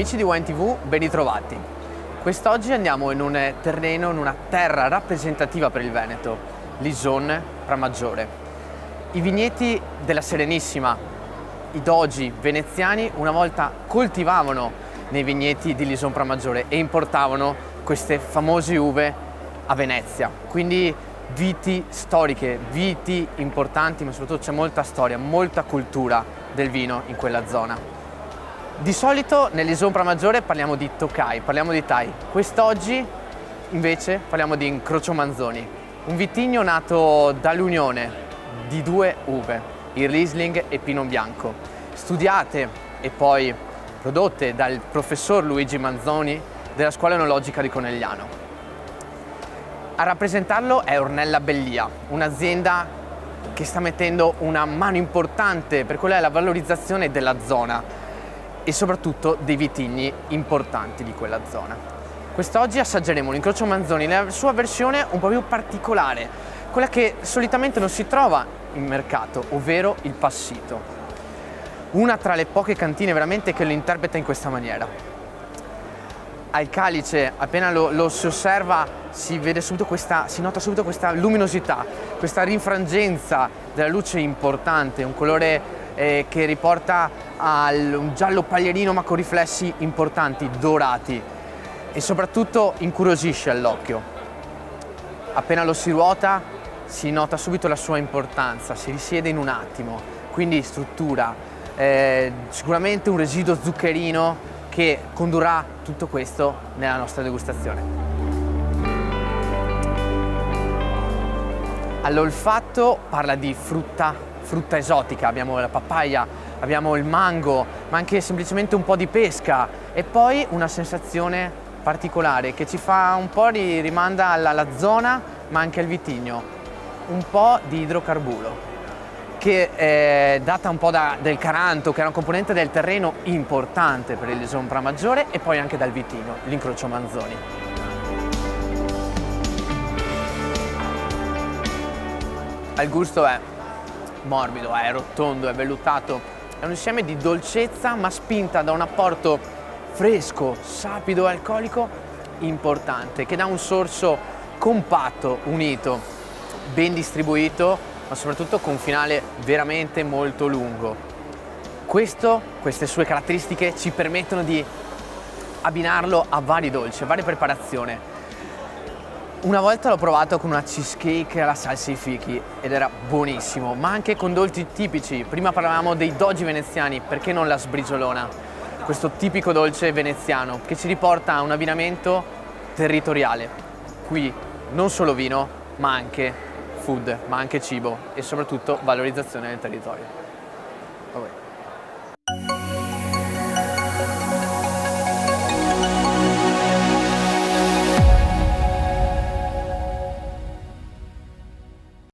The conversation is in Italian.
Amici di Wine TV, ben ritrovati. Quest'oggi andiamo in un terreno, in una terra rappresentativa per il Veneto, Lison Pramaggiore. I vigneti della Serenissima, i dogi veneziani, una volta coltivavano nei vigneti di Lison Pramaggiore e importavano queste famose uve a Venezia. Quindi viti storiche, viti importanti, ma soprattutto c'è molta storia, molta cultura del vino in quella zona. Di solito nel Lison Pramaggiore parliamo di Tokai, parliamo di Thai. Quest'oggi invece parliamo di Incrocio Manzoni, un vitigno nato dall'unione di due uve, il Riesling e Pinot Bianco, studiate e poi prodotte dal professor Luigi Manzoni della Scuola Enologica di Conegliano. A rappresentarlo è Ornella Bellia, un'azienda che sta mettendo una mano importante per quella che è la valorizzazione della zona e soprattutto dei vitigni importanti di quella zona. Quest'oggi assaggeremo l'Incrocio Manzoni nella sua versione un po' più particolare, quella che solitamente non si trova in mercato, ovvero il Passito. Una tra le poche cantine veramente che lo interpreta in questa maniera. Al calice, appena lo si osserva, si nota subito questa luminosità, questa rinfrangenza della luce importante, un colore che riporta a un giallo paglierino ma con riflessi importanti, dorati, e soprattutto incuriosisce all'occhio. Appena lo si ruota si nota subito la sua importanza, si risiede in un attimo, quindi struttura, sicuramente un residuo zuccherino che condurrà tutto questo nella nostra degustazione. All'olfatto parla di frutta esotica, abbiamo la papaya, abbiamo il mango, ma anche semplicemente un po' di pesca e poi una sensazione particolare che ci fa un po' rimanda alla zona ma anche al vitigno, un po' di idrocarburo che è data un po' del caranto, che era un componente del terreno importante per il Lison Pramaggiore, e poi anche dal vitigno, l'Incrocio Manzoni. Al gusto è morbido, è rotondo, è vellutato, è un insieme di dolcezza ma spinta da un apporto fresco, sapido e alcolico importante che dà un sorso compatto, unito, ben distribuito, ma soprattutto con un finale veramente molto lungo. Queste sue caratteristiche ci permettono di abbinarlo a vari dolci, a varie preparazioni. Una volta l'ho provato con una cheesecake alla salsa ai fichi ed era buonissimo, ma anche con dolci tipici. Prima parlavamo dei dogi veneziani, perché non la sbrigiolona? Questo tipico dolce veneziano che ci riporta a un abbinamento territoriale. Qui non solo vino, ma anche food, ma anche cibo e soprattutto valorizzazione del territorio.